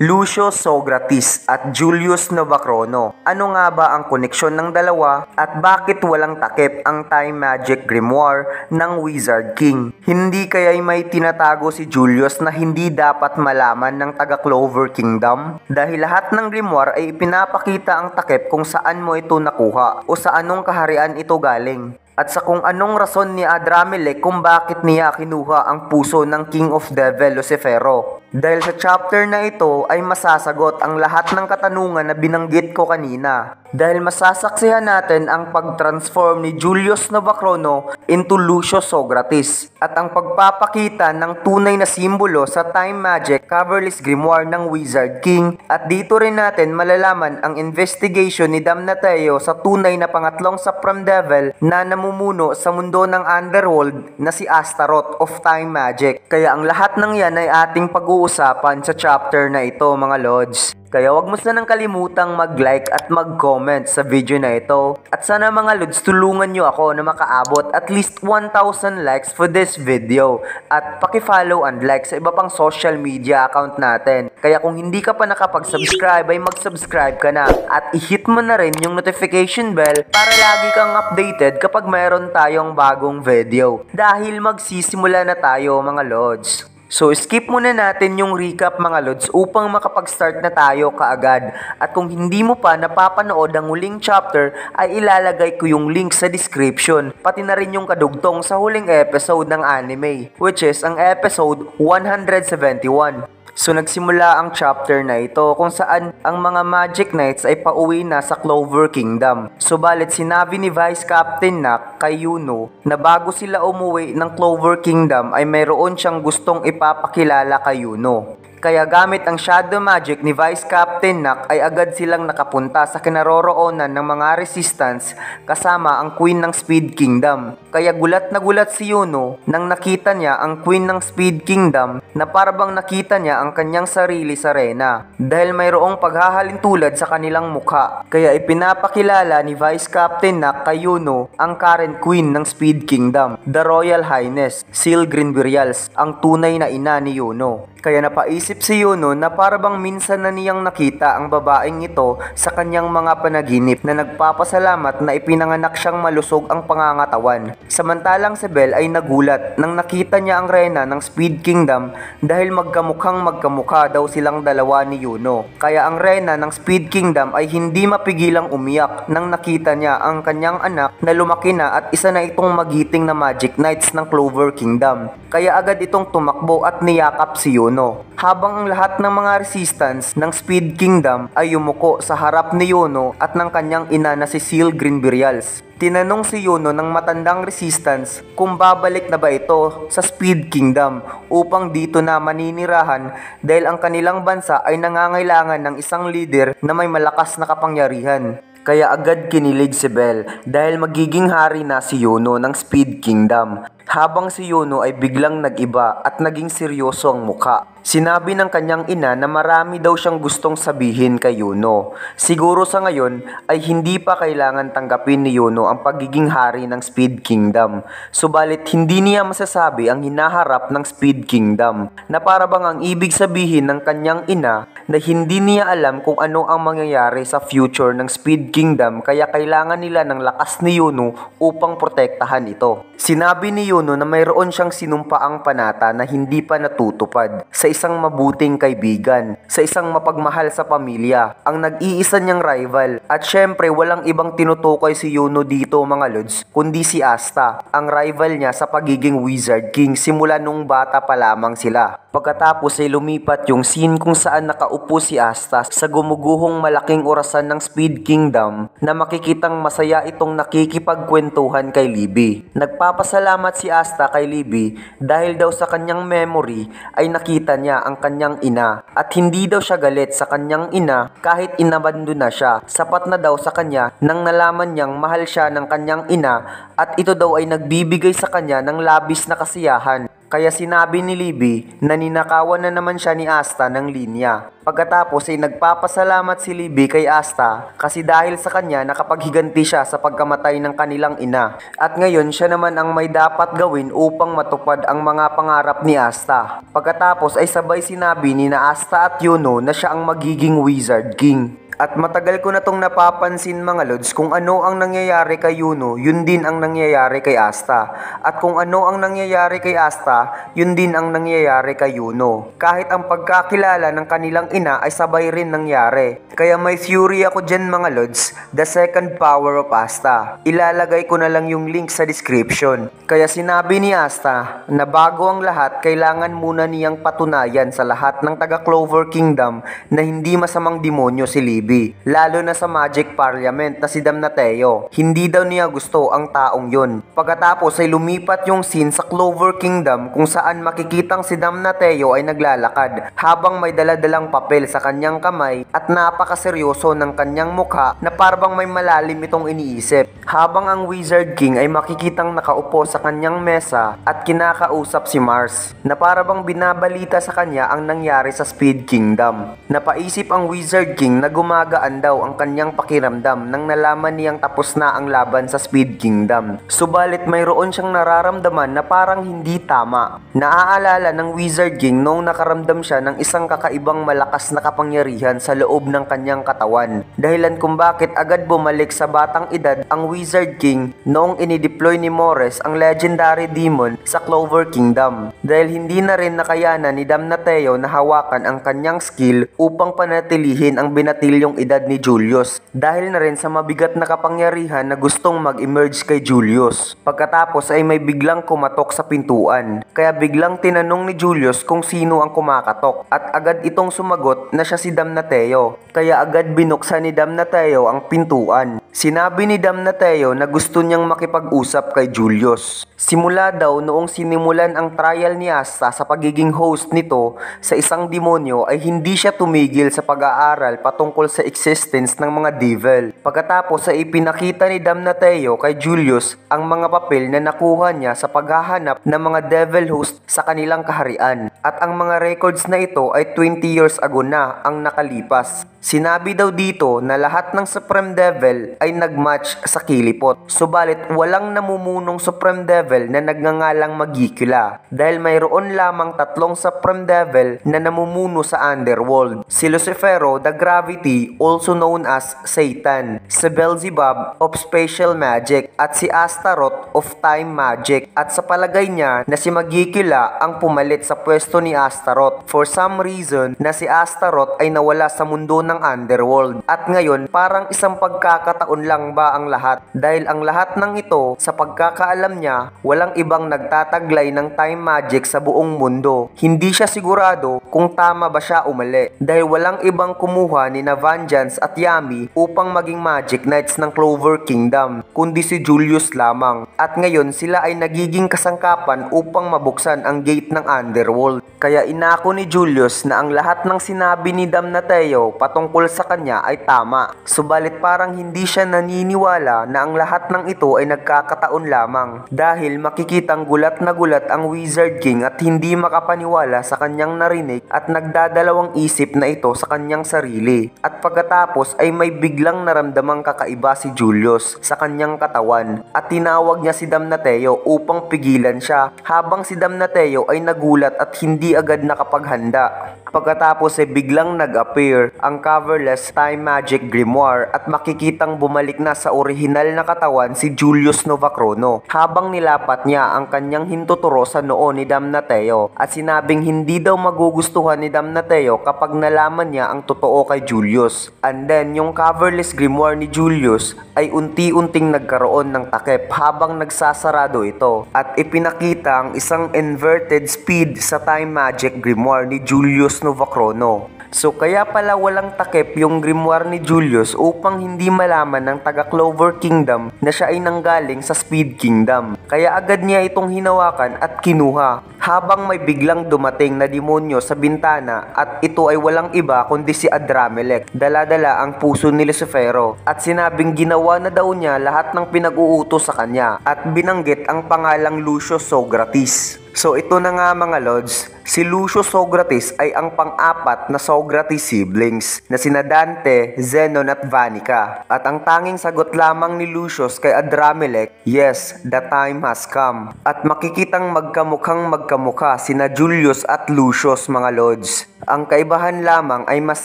Lucio Socrates at Julius Novacrono. Ano nga ba ang koneksyon ng dalawa at bakit walang takip ang Time Magic Grimoire ng Wizard King? Hindi kaya'y may tinatago si Julius na hindi dapat malaman ng taga Clover Kingdom? Dahil lahat ng grimoire ay ipinapakita ang takip kung saan mo ito nakuha o sa anong kaharian ito galing. At sa kung anong rason ni Adramelech kung bakit niya kinuha ang puso ng King of Devil Lucifero. Dahil sa chapter na ito ay masasagot ang lahat ng katanungan na binanggit ko kanina. Dahil masasaksihan natin ang pag-transform ni Julius Novacrono into Lucio Socrates at ang pagpapakita ng tunay na simbolo sa Time Magic Coverless Grimoire ng Wizard King. At dito rin natin malalaman ang investigation ni Damnateo sa tunay na pangatlong Supreme Devil na namumuno sa mundo ng Underworld na si Astaroth of Time Magic. Kaya ang lahat ng yan ay ating pag-uusapan sa chapter na ito, mga Lods. Kaya wag mo sanang kalimutang mag-like at mag-comment sa video na ito. At sana mga Lods, tulungan nyo ako na makaabot at least 1,000 likes for this video. At paki-follow and like sa iba pang social media account natin. Kaya kung hindi ka pa nakapag-subscribe ay mag-subscribe ka na. At i-hit mo na rin yung notification bell para lagi kang updated kapag mayroon tayong bagong video. Dahil magsisimula na tayo, mga Lods. So skip muna natin yung recap, mga Lods, upang makapag-start na tayo kaagad. At kung hindi mo pa napapanood ang huling chapter ay ilalagay ko yung link sa description. Pati na rin yung kadugtong sa huling episode ng anime, which is ang episode 171. So nagsimula ang chapter na ito kung saan ang mga Magic Knights ay pauwi na sa Clover Kingdom. Subalit sinabi ni Vice Captain Nak kay Yuno na bago sila umuwi ng Clover Kingdom ay mayroon siyang gustong ipapakilala kay Yuno. Kaya gamit ang Shadow Magic ni Vice Captain Nak ay agad silang nakapunta sa kinaroroonan ng mga Resistance kasama ang Queen ng Speed Kingdom. Kaya gulat na gulat si Yuno nang nakita niya ang Queen ng Speed Kingdom na parabang nakita niya ang kanyang sarili sa Reyna dahil mayroong paghahalintulad sa kanilang mukha. Kaya ipinapakilala ni Vice Captain Nak kay Yuno ang current Queen ng Speed Kingdom, the Royal Highness Silgrine Virials, ang tunay na ina ni Yuno. Kaya napaisip si Yuno na parabang minsan na niyang nakita ang babaeng ito sa kanyang mga panaginip na nagpapasalamat na ipinanganak siyang malusog ang pangangatawan. Samantalang si Belle ay nagulat nang nakita niya ang Reyna ng Speed Kingdom dahil magkamukha daw silang dalawa ni Yuno. Kaya ang Reyna ng Speed Kingdom ay hindi mapigilang umiyak nang nakita niya ang kanyang anak na lumaki na at isa na itong magiting na Magic Knights ng Clover Kingdom. Kaya agad itong tumakbo at niyakap si Yuno. Habang ang lahat ng mga Resistance ng Speed Kingdom ay yumuko sa harap ni Yuno at ng kanyang ina na si Silgrine Virials. Tinanong si Yuno ng matandang Resistance kung babalik na ba ito sa Speed Kingdom upang dito na maninirahan dahil ang kanilang bansa ay nangangailangan ng isang leader na may malakas na kapangyarihan. Kaya agad kinilig si Belle dahil magiging hari na si Yuno ng Speed Kingdom. Habang si Yuno ay biglang nag-iba at naging seryoso ang mukha. Sinabi ng kanyang ina na marami daw siyang gustong sabihin kay Yuno. Siguro sa ngayon ay hindi pa kailangan tanggapin ni Yuno ang pagiging hari ng Speed Kingdom. Subalit hindi niya masasabi ang hinaharap ng Speed Kingdom na parabang ang ibig sabihin ng kanyang ina na hindi niya alam kung ano ang mangyayari sa future ng Speed Kingdom kaya kailangan nila ng lakas ni Yuno upang protektahan ito. Sinabi ni Yuno na mayroon siyang sinumpaang panata na hindi pa natutupad sa isang mabuting kaibigan, sa isang mapagmahal sa pamilya, ang nag-iisa niyang rival. At syempre walang ibang tinutukoy si Yuno dito, mga Lods, kundi si Asta, ang rival niya sa pagiging Wizard King simula nung bata pa lamang sila. Pagkatapos ay lumipat yung scene kung saan nakaupo si Asta sa gumuguhong malaking orasan ng Speed Kingdom na makikitang masaya itong nakikipagkwentuhan kay Libby. Nagpapasalamat si Asta kay Libby dahil daw sa kanyang memory ay nakita niya ang kanyang ina at hindi daw siya galit sa kanyang ina kahit inabandon na siya. Sapat na daw sa kanya nang nalaman niyang mahal siya ng kanyang ina at ito daw ay nagbibigay sa kanya ng labis na kasiyahan. Kaya sinabi ni Libby na ninakawan na naman siya ni Asta ng linya. Pagkatapos ay nagpapasalamat si Libby kay Asta kasi dahil sa kanya nakapaghiganti siya sa pagkamatay ng kanilang ina. At ngayon siya naman ang may dapat gawin upang matupad ang mga pangarap ni Asta. Pagkatapos ay sabay sinabi ni na Asta at Yuno na siya ang magiging Wizard King. At matagal ko na tong napapansin mga lods, kung ano ang nangyayari kay Yuno, yun din ang nangyayari kay Asta. At kung ano ang nangyayari kay Asta, yun din ang nangyayari kay Yuno. Kahit ang pagkakilala ng kanilang ina ay sabay rin nangyari. Kaya may theory ako dyan mga lods, the second power of Asta. Ilalagay ko na lang yung link sa description. Kaya sinabi ni Asta na bago ang lahat, kailangan muna niyang patunayan sa lahat ng taga Clover Kingdom na hindi masamang demonyo si Libby. Lalo na sa Magic Parliament na si Damnateo. Hindi daw niya gusto ang taong yun. Pagkatapos ay lumipat yung scene sa Clover Kingdom kung saan makikitang si Damnateo ay naglalakad habang may daladalang papel sa kanyang kamay at napakaseryoso ng kanyang mukha na parang may malalim itong iniisip. Habang ang Wizard King ay makikitang nakaupo sa kanyang mesa at kinakausap si Mars na parang binabalita sa kanya ang nangyari sa Speed Kingdom. Napaisip ang Wizard King na gumagaan daw ang kanyang pakiramdam nang nalaman niyang tapos na ang laban sa Speed Kingdom. Subalit mayroon siyang nararamdaman na parang hindi tama. Naaalala ng Wizard King noong nakaramdam siya ng isang kakaibang malakas na kapangyarihan sa loob ng kanyang katawan. Dahilan kung bakit agad bumalik sa batang edad ang Wizard King noong inideploy ni Mores ang legendary demon sa Clover Kingdom. Dahil hindi na rin nakayanan ni Damnateo na hawakan ang kanyang skill upang panatilihin ang binatilyong edad ni Julius. Dahil na rin sa mabigat na kapangyarihan na gustong mag-emerge kay Julius. Pagkatapos ay may biglang kumatok sa pintuan. Kaya biglang tinanong ni Julius kung sino ang kumakatok. At agad itong sumagot na siya si Damnateo. Kaya agad binuksan ni Damnateo ang pintuan. Sinabi ni Damnateo na gusto niyang makipag-usap kay Julius. Simula daw noong sinimulan ang trial ni Asta sa pagiging host nito sa isang demonyo ay hindi siya tumigil sa pag-aaral patungkol sa existence ng mga devil. Pagkatapos ay ipinakita ni Damnateo kay Julius ang mga papel na nakuha niya sa paghahanap ng mga devil host sa kanilang kaharian. At ang mga records na ito ay 20 years ago na ang nakalipas. Sinabi daw dito na lahat ng Supreme Devil ay nagmatch sa kilipot. Subalit walang namumunong Supreme Devil na nagngangalang Magicula dahil mayroon lamang tatlong Supreme Devil na namumuno sa underworld. Si Lucifero, the Gravity, also known as Satan, si Beelzebub of Spatial Magic at si Astaroth of Time Magic. At sa palagay niya na si Magicula ang pumalit sa pwesto ni Astaroth for some reason na si Astaroth ay nawala sa mundo ng underworld. At ngayon parang isang pagkakataon lang ba ang lahat dahil ang lahat ng ito sa pagkakaalam niya walang ibang nagtataglay ng time magic sa buong mundo. Hindi siya sigurado kung tama ba siya o mali dahil walang ibang kumuha ni na Vengeance at Yami upang maging Magic Knights ng Clover Kingdom kundi si Julius lamang. At ngayon sila ay nagiging kasangkapan upang mabuksan ang gate ng underworld. Kaya inako ni Julius na ang lahat ng sinabi ni Damnateo patungkol sa kanya ay tama. Subalit parang hindi siya naniniwala na ang lahat ng ito ay nagkakataon lamang dahil makikitang gulat na gulat ang Wizard King at hindi makapaniwala sa kanyang narinig at nagdadalawang isip na ito sa kanyang sarili. At pagkatapos ay may biglang naramdamang kakaiba si Julius sa kanyang katawan at tinawag niya si Damnateo upang pigilan siya habang si Damnateo ay nagulat at hindi agad nakapaghanda. Pagkatapos ay biglang nag-appear ang coverless Time Magic Grimoire at makikitang bumalik na sa orihinal na katawan si Julius Novacrono habang nilapat niya ang kanyang hintuturo sa noo ni Damnateo at sinabing hindi daw magugustuhan ni Damnateo kapag nalaman niya ang totoo kay Julius. And then yung coverless grimoire ni Julius ay unti-unting nagkaroon ng takip habang nagsasarado ito at ipinakita ang isang inverted speed sa Time Magic Grimoire ni Julius Novacrono. So kaya pala walang takip yung grimoire ni Julius upang hindi malaman ng taga Clover Kingdom na siya ay nanggaling sa Speed Kingdom. Kaya agad niya itong hinawakan at kinuha habang may biglang dumating na demonyo sa bintana at ito ay walang iba kundi si Adramelech. Dala-dala ang puso ni Lucifero at sinabing ginawa na daw niya lahat ng pinag-uutos sa kanya at binanggit ang pangalang Lucius Socrates. So ito na nga mga lods, si Lucius Socrates ay ang pang-apat na Socrates siblings na sina Dante, Zenon at Vanica. At ang tanging sagot lamang ni Lucius kay Adramelech, yes, the time has come. At makikitang magkamukhang magkamukha sina Julius at Lucius mga lods. Ang kaibahan lamang ay mas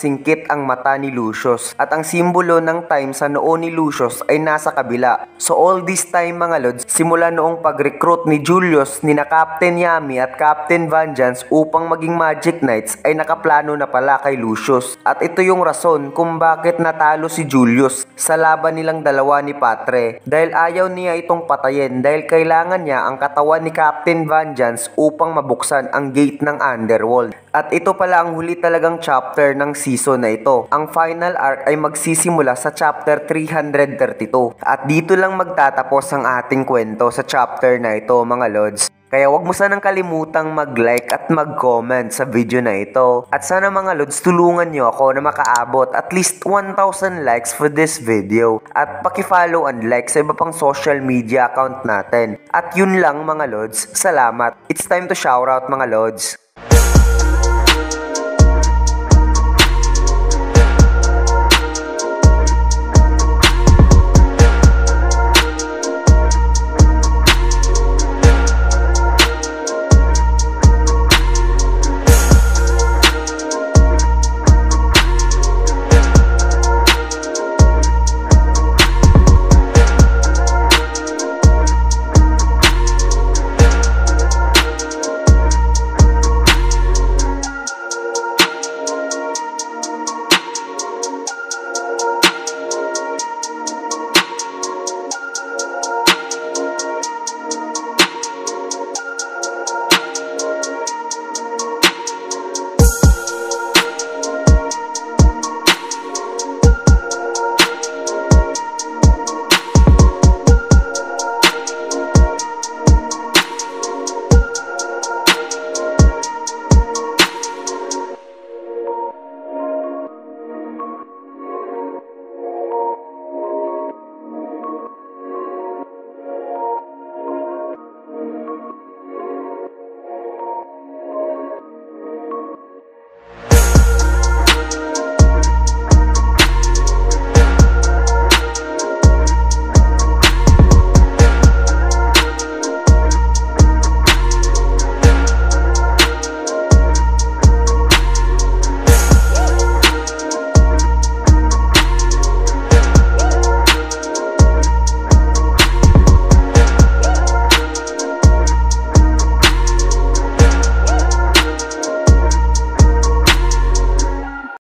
singkit ang mata ni Lucius at ang simbolo ng time sa noo ni Lucius ay nasa kabila. So all this time mga lods, simula noong pag-recruit ni Julius ni na Captain Yami at Captain Vengeance upang maging Magic Knights ay nakaplano na pala kay Lucius. At ito yung rason kung bakit natalo si Julius sa laban nilang dalawa ni Patre. Dahil ayaw niya itong patayin dahil kailangan niya ang katawan ni Captain Vengeance upang mabuksan ang gate ng Underworld. At ito pala ang huli talagang chapter ng season na ito. Ang final arc ay magsisimula sa chapter 332. At dito lang magtatapos ang ating kwento sa chapter na ito mga lods. Kaya wag mo sanang kalimutang mag-like at mag-comment sa video na ito. At sana mga lods, tulungan nyo ako na makaabot at least 1,000 likes for this video. At paki-follow and like sa iba pang social media account natin. At yun lang mga lods, salamat. It's time to shoutout mga lods.